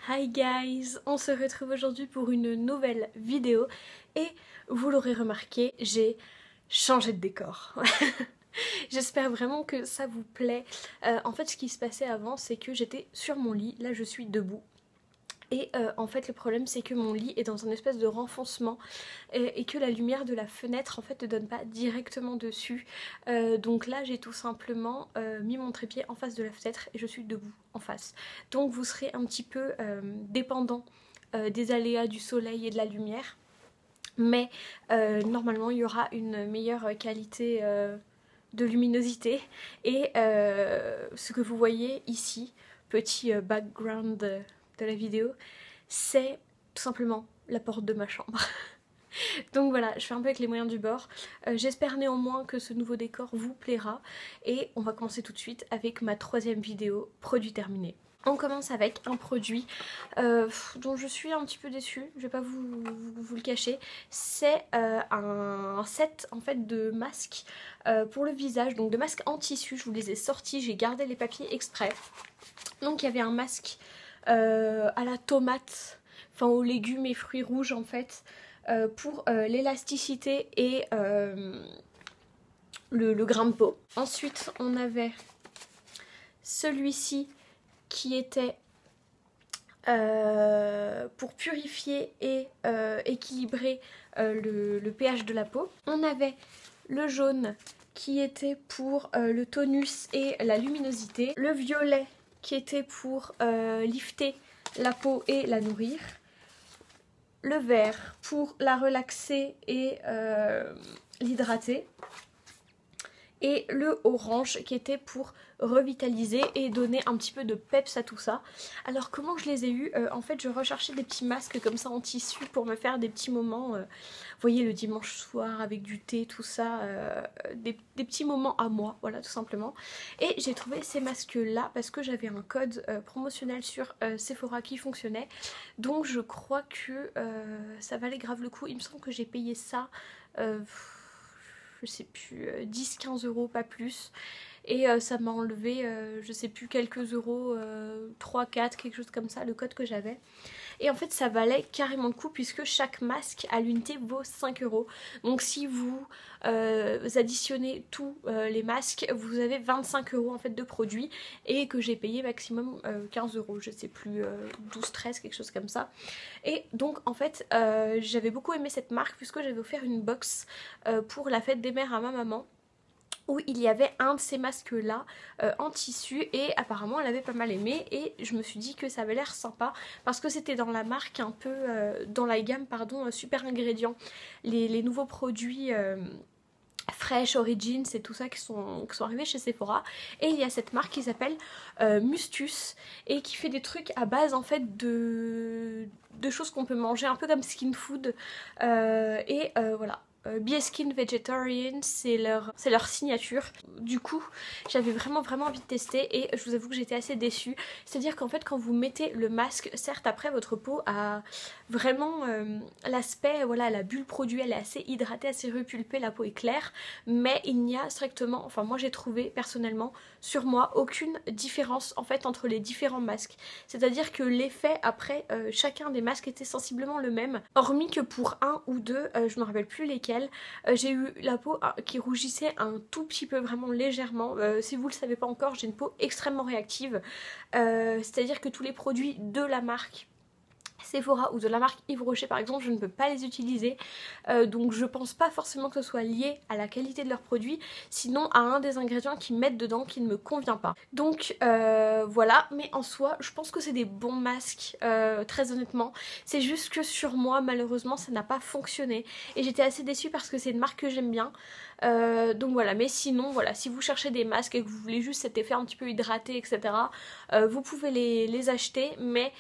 Hi guys, on se retrouve aujourd'hui pour une nouvelle vidéo et vous l'aurez remarqué, j'ai changé de décor. J'espère vraiment que ça vous plaît. En fait ce qui se passait avant c'est que j'étais sur mon lit, là je suis debout. Et en fait le problème c'est que mon lit est dans un espèce de renfoncement et que la lumière de la fenêtre en fait ne donne pas directement dessus. Donc là j'ai tout simplement mis mon trépied en face de la fenêtre et je suis debout en face. Donc vous serez un petit peu dépendant des aléas du soleil et de la lumière. Mais normalement il y aura une meilleure qualité de luminosité. Et ce que vous voyez ici, petit background de la vidéo, c'est tout simplement la porte de ma chambre. Donc voilà, je fais un peu avec les moyens du bord. J'espère néanmoins que ce nouveau décor vous plaira. Et on va commencer tout de suite avec ma troisième vidéo, produit terminé. On commence avec un produit dont je suis un petit peu déçue, je vais pas vous le cacher. C'est un set en fait de masques pour le visage, donc de masques en tissu. Je vous les ai sortis, j'ai gardé les papiers exprès. Donc il y avait un masque à la tomate, enfin aux légumes et fruits rouges en fait, pour l'élasticité et le grain de peau. Ensuite on avait celui-ci qui était pour purifier et équilibrer le pH de la peau. On avait le jaune qui était pour le tonus et la luminosité. Le violet qui était pour lifter la peau et la nourrir. Le vert pour la relaxer et l'hydrater. Et le orange qui était pour revitaliser et donner un petit peu de peps à tout ça. Alors comment je les ai eus, en fait je recherchais des petits masques comme ça en tissu pour me faire des petits moments, vous voyez, le dimanche soir avec du thé, tout ça, des petits moments à moi, voilà, tout simplement. Et j'ai trouvé ces masques là parce que j'avais un code promotionnel sur Sephora qui fonctionnait. Donc je crois que ça valait grave le coup. Il me semble que j'ai payé ça je sais plus, 10-15 euros, pas plus. Et ça m'a enlevé, je sais plus, quelques euros, 3-4, quelque chose comme ça, le code que j'avais. Et en fait ça valait carrément le coup puisque chaque masque à l'unité vaut 5 euros. Donc si vous additionnez tous les masques, vous avez 25 euros en fait de produits. Et que j'ai payé maximum 15 euros, je sais plus, 12-13, quelque chose comme ça. Et donc en fait j'avais beaucoup aimé cette marque puisque j'avais offert une box pour la fête des mères à ma maman, où il y avait un de ces masques là en tissu et apparemment elle avait pas mal aimé et je me suis dit que ça avait l'air sympa parce que c'était dans la marque un peu, dans la gamme pardon, Super Ingrédients, les nouveaux produits Fresh, Origins et tout ça qui sont arrivés chez Sephora. Et il y a cette marque qui s'appelle Mustus et qui fait des trucs à base en fait de choses qu'on peut manger un peu comme skin food voilà. Be a Skin Vegetarian, c'est leur signature. Du coup, j'avais vraiment envie de tester et je vous avoue que j'étais assez déçue. C'est-à-dire qu'en fait, quand vous mettez le masque, certes après votre peau a vraiment l'aspect, voilà, la bulle produit, elle est assez hydratée, assez repulpée, la peau est claire, mais il n'y a strictement, enfin moi j'ai trouvé personnellement sur moi aucune différence en fait entre les différents masques. C'est-à-dire que l'effet après chacun des masques était sensiblement le même, hormis que pour un ou deux, je me rappelle plus lesquels, j'ai eu la peau qui rougissait un tout petit peu, vraiment légèrement. Si vous le savez pas encore, j'ai une peau extrêmement réactive, c'est-à-dire que tous les produits de la marque Sephora ou de la marque Yves Rocher par exemple, je ne peux pas les utiliser, donc je pense pas forcément que ce soit lié à la qualité de leurs produits, sinon à un des ingrédients qu'ils mettent dedans qui ne me convient pas. Donc voilà, mais en soi je pense que c'est des bons masques, très honnêtement. C'est juste que sur moi malheureusement ça n'a pas fonctionné et j'étais assez déçue parce que c'est une marque que j'aime bien. Donc voilà, mais sinon voilà, si vous cherchez des masques et que vous voulez juste cet effet un petit peu hydraté etc, vous pouvez les acheter, mais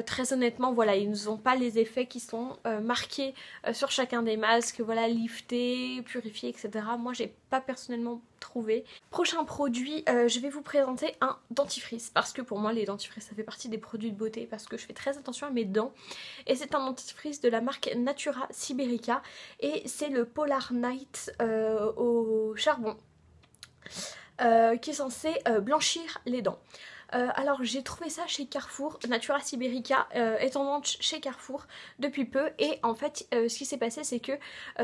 très honnêtement voilà, ils n'ont pas les effets qui sont marqués sur chacun des masques, voilà, lifté, purifié etc. Moi j'ai pas personnellement trouvé. Prochain produit, je vais vous présenter un dentifrice parce que pour moi les dentifrices ça fait partie des produits de beauté parce que je fais très attention à mes dents, et c'est un dentifrice de la marque Natura Siberica et c'est le Polar Night au charbon qui est censé blanchir les dents. Alors j'ai trouvé ça chez Carrefour, Natura Siberica est en vente chez Carrefour depuis peu et en fait ce qui s'est passé c'est que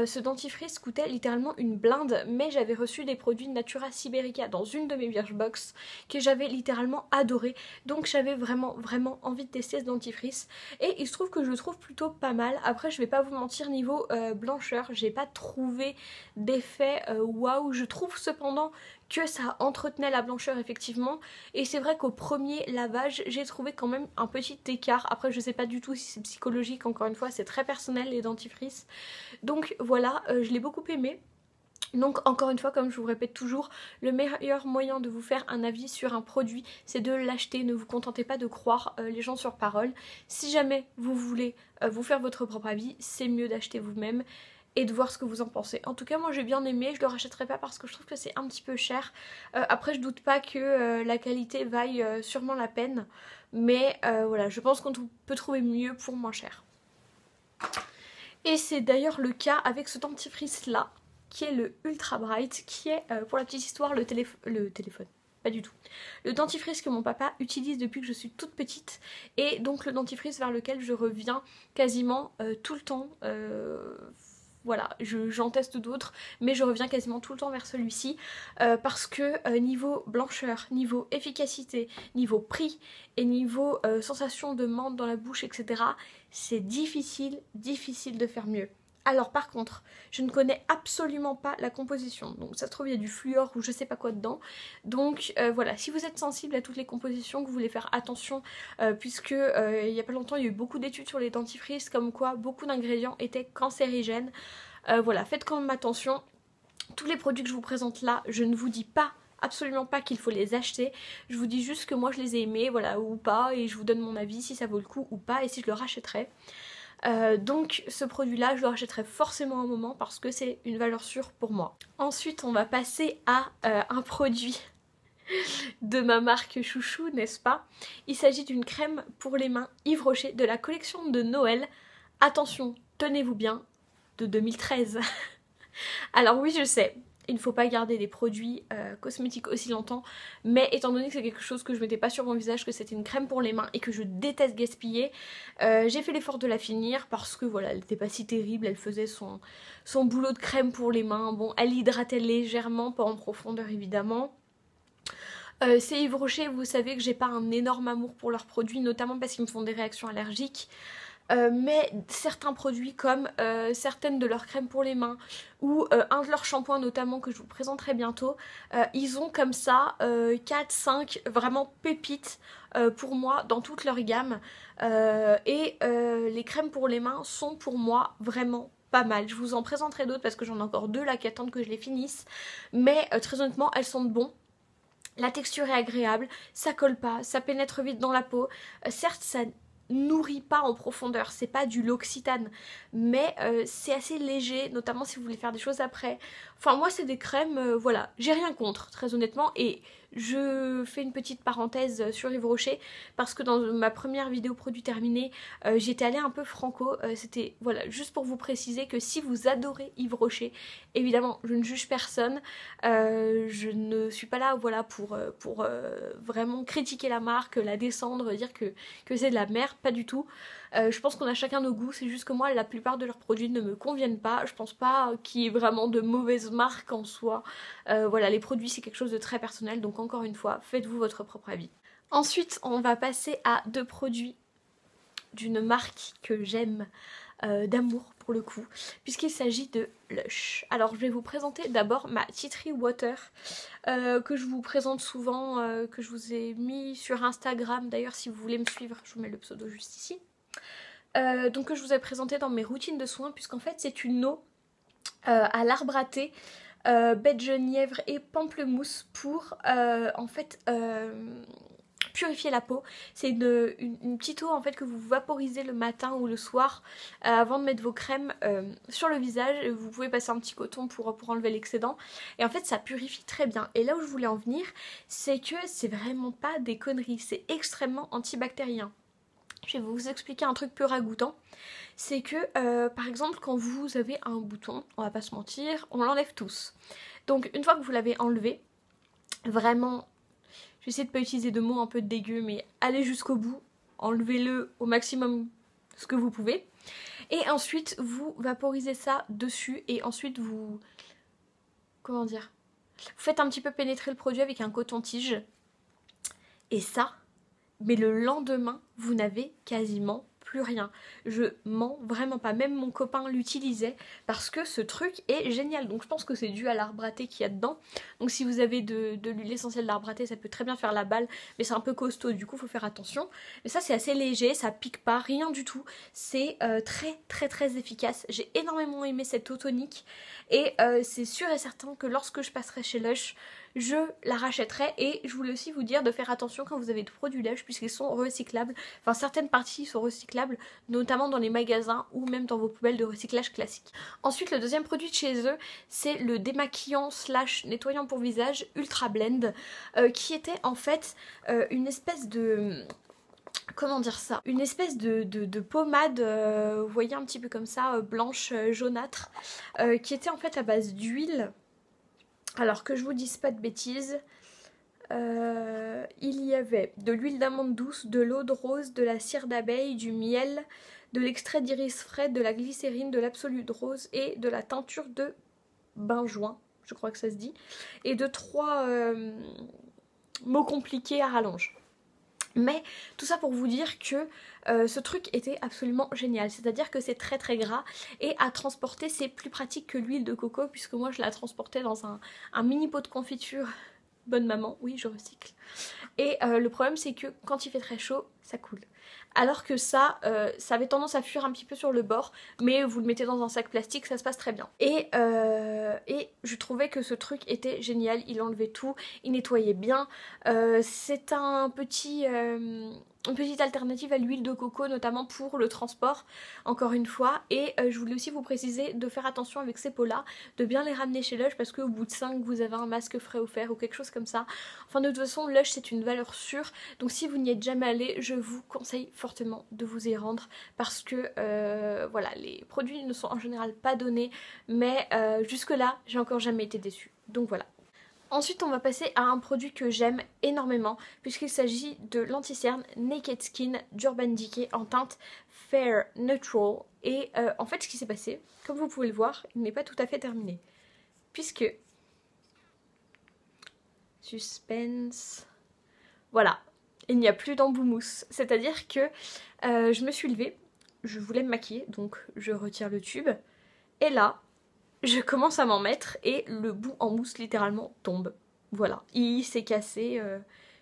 ce dentifrice coûtait littéralement une blinde, mais j'avais reçu des produits de Natura Siberica dans une de mes Birchbox que j'avais littéralement adoré, donc j'avais vraiment envie de tester ce dentifrice et il se trouve que je le trouve plutôt pas mal. Après je vais pas vous mentir, niveau blancheur j'ai pas trouvé d'effet waouh, je trouve cependant que ça entretenait la blancheur effectivement, et c'est vrai qu'au premier lavage j'ai trouvé quand même un petit écart. Après je sais pas du tout si c'est psychologique, encore une fois c'est très personnel les dentifrices, donc voilà, je l'ai beaucoup aimé. Donc encore une fois, comme je vous répète toujours, le meilleur moyen de vous faire un avis sur un produit c'est de l'acheter. Ne vous contentez pas de croire les gens sur parole. Si jamais vous voulez vous faire votre propre avis, c'est mieux d'acheter vous-même et de voir ce que vous en pensez. En tout cas moi j'ai bien aimé, je le rachèterai pas parce que je trouve que c'est un petit peu cher. Après je doute pas que la qualité vaille sûrement la peine, mais voilà, je pense qu'on peut trouver mieux pour moins cher. Et c'est d'ailleurs le cas avec ce dentifrice là, qui est le Ultra Bright, qui est pour la petite histoire le téléphone. Pas du tout. Le dentifrice que mon papa utilise depuis que je suis toute petite, et donc le dentifrice vers lequel je reviens quasiment tout le temps. Voilà, j'en teste d'autres, mais je reviens quasiment tout le temps vers celui-ci parce que niveau blancheur, niveau efficacité, niveau prix et niveau sensation de menthe dans la bouche, etc., c'est difficile de faire mieux. Alors par contre, je ne connais absolument pas la composition, donc ça se trouve il y a du fluor ou je sais pas quoi dedans, donc voilà, si vous êtes sensible à toutes les compositions, que vous voulez faire attention, puisque il y a pas longtemps il y a eu beaucoup d'études sur les dentifrices comme quoi beaucoup d'ingrédients étaient cancérigènes, voilà, faites quand même attention. Tous les produits que je vous présente là, je ne vous dis pas, absolument pas qu'il faut les acheter, je vous dis juste que moi je les ai aimés, voilà, ou pas, et je vous donne mon avis si ça vaut le coup ou pas et si je le rachèterai. Donc ce produit là je le rachèterai forcément un moment parce que c'est une valeur sûre pour moi. Ensuite on va passer à un produit de ma marque chouchou, n'est-ce pas? Il s'agit d'une crème pour les mains Yves Rocher de la collection de Noël. Attention, tenez-vous bien, de 2013. Alors oui je sais, il ne faut pas garder des produits cosmétiques aussi longtemps, mais étant donné que c'est quelque chose que je mettais pas sur mon visage, que c'était une crème pour les mains et que je déteste gaspiller, j'ai fait l'effort de la finir parce que voilà, elle n'était pas si terrible, elle faisait son boulot de crème pour les mains. Bon, elle hydratait légèrement, pas en profondeur évidemment. C'est Yves Rocher, vous savez que j'ai pas un énorme amour pour leurs produits, notamment parce qu'ils me font des réactions allergiques. Mais certains produits comme certaines de leurs crèmes pour les mains ou un de leurs shampoings notamment que je vous présenterai bientôt, ils ont comme ça 4-5 vraiment pépites pour moi dans toute leur gamme, et les crèmes pour les mains sont pour moi vraiment pas mal. Je vous en présenterai d'autres parce que j'en ai encore deux là qui attendent que je les finisse, mais très honnêtement elles sentent bon. La texture est agréable, ça colle pas, ça pénètre vite dans la peau, certes ça nourrit pas en profondeur, c'est pas du L'Occitane, mais c'est assez léger, notamment si vous voulez faire des choses après. Enfin moi c'est des crèmes, voilà, j'ai rien contre très honnêtement, et je fais une petite parenthèse sur Yves Rocher parce que dans ma première vidéo produit terminé, j'étais allée un peu franco, c'était voilà, juste pour vous préciser que si vous adorez Yves Rocher, évidemment je ne juge personne, je ne suis pas là voilà pour vraiment critiquer la marque, la descendre, dire que c'est de la merde, pas du tout. Je pense qu'on a chacun nos goûts, c'est juste que moi la plupart de leurs produits ne me conviennent pas, je pense pas qu'il y ait vraiment de mauvaises marques en soi, voilà, les produits c'est quelque chose de très personnel, donc encore une fois faites-vous votre propre avis. Ensuite on va passer à deux produits d'une marque que j'aime d'amour pour le coup, puisqu'il s'agit de Lush. Alors je vais vous présenter d'abord ma Tea Tree Water que je vous présente souvent, que je vous ai mis sur Instagram, d'ailleurs si vous voulez me suivre je vous mets le pseudo juste ici. Donc que je vous ai présenté dans mes routines de soins, puisqu'en fait c'est une eau à l'arbre à thé, baie de genièvre et pamplemousse pour en fait purifier la peau. C'est une petite eau en fait que vous vaporisez le matin ou le soir avant de mettre vos crèmes sur le visage. Vous pouvez passer un petit coton pour enlever l'excédent, et en fait ça purifie très bien. Et là où je voulais en venir, c'est que c'est vraiment pas des conneries, c'est extrêmement antibactérien. Je vais vous expliquer un truc peu ragoûtant, c'est que par exemple quand vous avez un bouton, on va pas se mentir, on l'enlève tous. Donc une fois que vous l'avez enlevé, vraiment, j'essaie de pas utiliser de mots un peu dégueux, mais allez jusqu'au bout, enlevez-le au maximum ce que vous pouvez. Et ensuite vous vaporisez ça dessus et ensuite vous... comment dire? Vous faites un petit peu pénétrer le produit avec un coton-tige. Et ça, mais le lendemain, vous n'avez quasiment plus rien. Je mens vraiment pas. Même mon copain l'utilisait parce que ce truc est génial. Donc je pense que c'est dû à l'arbre à thé qu'il y a dedans. Donc si vous avez de l'huile essentielle d'arbre à thé, ça peut très bien faire la balle. Mais c'est un peu costaud, du coup il faut faire attention. Mais ça c'est assez léger, ça pique pas, rien du tout. C'est très efficace. J'ai énormément aimé cette eau tonique. Et c'est sûr et certain que lorsque je passerai chez Lush, je la rachèterai. Et je voulais aussi vous dire de faire attention quand vous avez de produits Lush puisqu'ils sont recyclables. Enfin certaines parties sont recyclables, notamment dans les magasins ou même dans vos poubelles de recyclage classiques. Ensuite le deuxième produit de chez eux, c'est le démaquillant slash nettoyant pour visage Ultra Blend, qui était en fait une espèce de... comment dire ça? Une espèce de pommade, vous voyez un petit peu comme ça, blanche, jaunâtre, qui était en fait à base d'huile. Alors que je vous dise pas de bêtises, il y avait de l'huile d'amande douce, de l'eau de rose, de la cire d'abeille, du miel, de l'extrait d'iris frais, de la glycérine, de l'absolute rose et de la teinture de benjoin, je crois que ça se dit, et de 3 mots compliqués à rallonge. Mais tout ça pour vous dire que ce truc était absolument génial, c'est-à-dire que c'est très gras et à transporter c'est plus pratique que l'huile de coco puisque moi je la transportais dans un mini pot de confiture. Bonne maman, oui je recycle. Et le problème c'est que quand il fait très chaud, ça coule. Alors que ça avait tendance à fuir un petit peu sur le bord, mais vous le mettez dans un sac plastique, ça se passe très bien. Et je trouvais que ce truc était génial, il enlevait tout, il nettoyait bien. C'est un petit... une petite alternative à l'huile de coco, notamment pour le transport, encore une fois. Et je voulais aussi vous préciser de faire attention avec ces pots-là, de bien les ramener chez Lush parce qu'au bout de 5, vous avez un masque frais offert ou quelque chose comme ça. Enfin, de toute façon, Lush, c'est une valeur sûre. Donc si vous n'y êtes jamais allé, je vous conseille fortement de vous y rendre parce que, voilà, les produits ne sont en général pas donnés. Mais jusque-là, j'ai encore jamais été déçue. Donc voilà. Ensuite on va passer à un produit que j'aime énormément puisqu'il s'agit de l'anti-cerne Naked Skin d'Urban Decay en teinte Fair Neutral. Et en fait ce qui s'est passé, comme vous pouvez le voir, il n'est pas tout à fait terminé. Puisque... suspense... voilà, il n'y a plus d'embout mousse. C'est-à-dire que je me suis levée, je voulais me maquiller, donc je retire le tube. Et là... je commence à m'en mettre et le bout en mousse littéralement tombe. Voilà, il s'est cassé,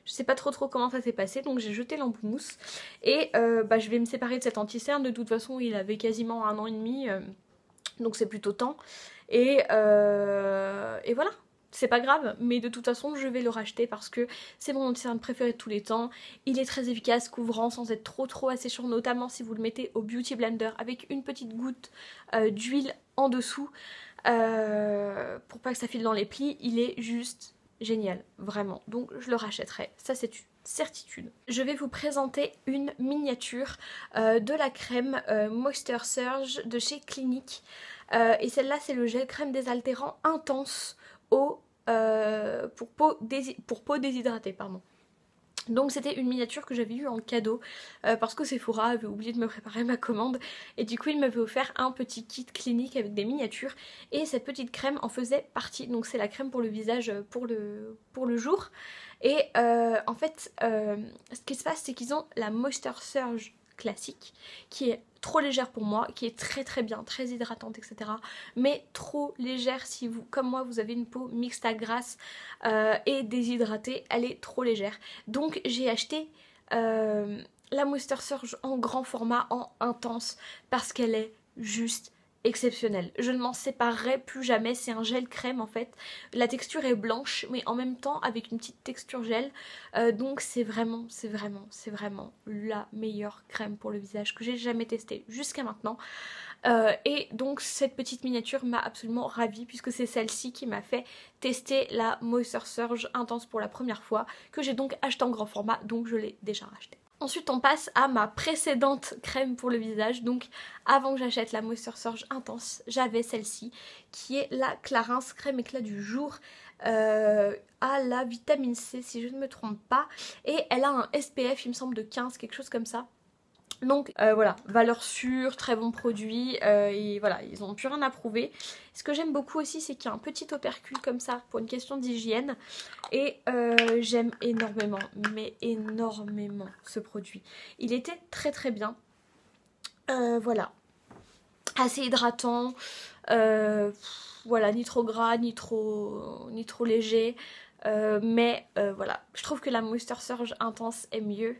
je sais pas trop comment ça s'est passé, donc j'ai jeté l'embout mousse. Et je vais me séparer de cet anti-cerne, de toute façon il avait quasiment 1 an et demi, donc c'est plutôt temps. Et voilà, c'est pas grave, mais de toute façon je vais le racheter parce que c'est mon anti-cerne préféré de tous les temps. Il est très efficace, couvrant sans être trop asséchant, notamment si vous le mettez au Beauty Blender avec une petite goutte d'huile en dessous. Pour pas que ça file dans les plis, il est juste génial, vraiment. Donc je le rachèterai, ça c'est une certitude. Je vais vous présenter une miniature de la crème Moisture Surge de chez Clinique. Et celle-là c'est le gel crème désaltérant intense pour peau déshydratée, pardon. Donc c'était une miniature que j'avais eue en cadeau parce que Sephora avait oublié de me préparer ma commande et du coup il m'avait offert un petit kit Clinique avec des miniatures et cette petite crème en faisait partie. Donc c'est la crème pour le visage pour le jour. Et en fait ce qui se passe c'est qu'ils ont la Moisture Surge classique qui est trop légère pour moi, qui est très bien, très hydratante, etc. Mais trop légère si vous, comme moi, vous avez une peau mixte à grasse et déshydratée, elle est trop légère. Donc j'ai acheté la Moisture Surge en grand format, en intense, parce qu'elle est juste exceptionnelle. Je ne m'en séparerai plus jamais, c'est un gel crème en fait. La texture est blanche mais en même temps avec une petite texture gel. Donc c'est vraiment la meilleure crème pour le visage que j'ai jamais testée jusqu'à maintenant. Et donc cette petite miniature m'a absolument ravie puisque c'est celle-ci qui m'a fait tester la Moisture Surge intense pour la première fois, que j'ai donc acheté en grand format, donc je l'ai déjà racheté. Ensuite on passe à ma précédente crème pour le visage, donc avant que j'achète la Moisture Surge Intense, j'avais celle-ci qui est la Clarins crème éclat du jour à la vitamine C si je ne me trompe pas, et elle a un SPF il me semble de 15, quelque chose comme ça. Donc voilà, valeur sûre, très bon produit, et voilà, ils n'ont plus rien à prouver. Ce que j'aime beaucoup aussi, c'est qu'il y a un petit opercule comme ça pour une question d'hygiène, et j'aime énormément, mais énormément ce produit. Il était très très bien, voilà, assez hydratant, voilà, ni trop gras, ni trop léger. Mais voilà, je trouve que la Moisture Surge Intense est mieux.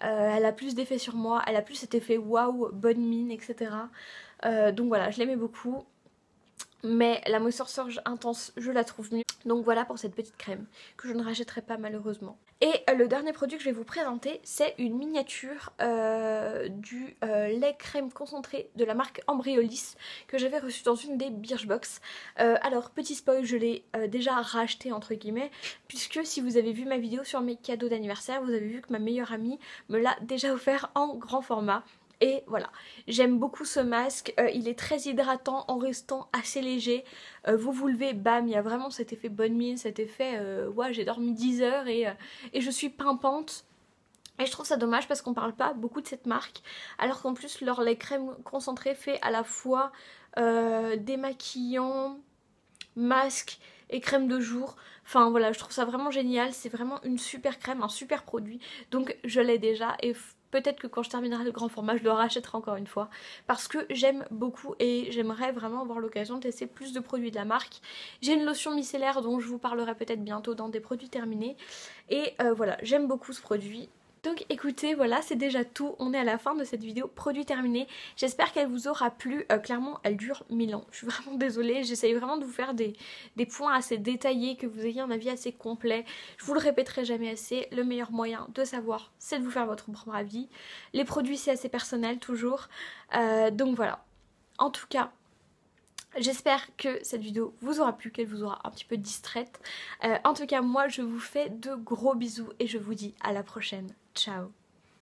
Elle a plus d'effet sur moi, elle a plus cet effet waouh, bonne mine, etc. Donc voilà, je l'aimais beaucoup. Mais la Moisture Surge Intense, je la trouve mieux. Donc voilà pour cette petite crème que je ne rachèterai pas malheureusement. Et le dernier produit que je vais vous présenter, c'est une miniature du lait crème concentré de la marque Embryolisse que j'avais reçu dans une des Birchbox. Alors petit spoil, je l'ai déjà racheté entre guillemets, puisque si vous avez vu ma vidéo sur mes cadeaux d'anniversaire, vous avez vu que ma meilleure amie me l'a déjà offert en grand format. Et voilà, j'aime beaucoup ce masque, il est très hydratant en restant assez léger. Vous vous levez, bam, il y a vraiment cet effet bonne mine, cet effet ouais, j'ai dormi 10 heures et je suis pimpante. Et je trouve ça dommage parce qu'on parle pas beaucoup de cette marque, alors qu'en plus leur lait crème concentré fait à la fois démaquillant, masque et crème de jour. Enfin voilà, je trouve ça vraiment génial, c'est vraiment une super crème, un super produit. Donc je l'ai déjà et peut-être que quand je terminerai le grand format, je le rachèterai encore une fois. Parce que j'aime beaucoup et j'aimerais vraiment avoir l'occasion de tester plus de produits de la marque. J'ai une lotion micellaire dont je vous parlerai peut-être bientôt dans des produits terminés. Et voilà, j'aime beaucoup ce produit. Donc écoutez, voilà, c'est déjà tout, on est à la fin de cette vidéo produit terminé. J'espère qu'elle vous aura plu, clairement elle dure 1000 ans, je suis vraiment désolée, j'essaye vraiment de vous faire des points assez détaillés, que vous ayez un avis assez complet. Je vous le répéterai jamais assez, le meilleur moyen de savoir c'est de vous faire votre propre avis. Les produits c'est assez personnel toujours, donc voilà. En tout cas, j'espère que cette vidéo vous aura plu, qu'elle vous aura un petit peu distraite. En tout cas, moi je vous fais de gros bisous et je vous dis à la prochaine. Ciao!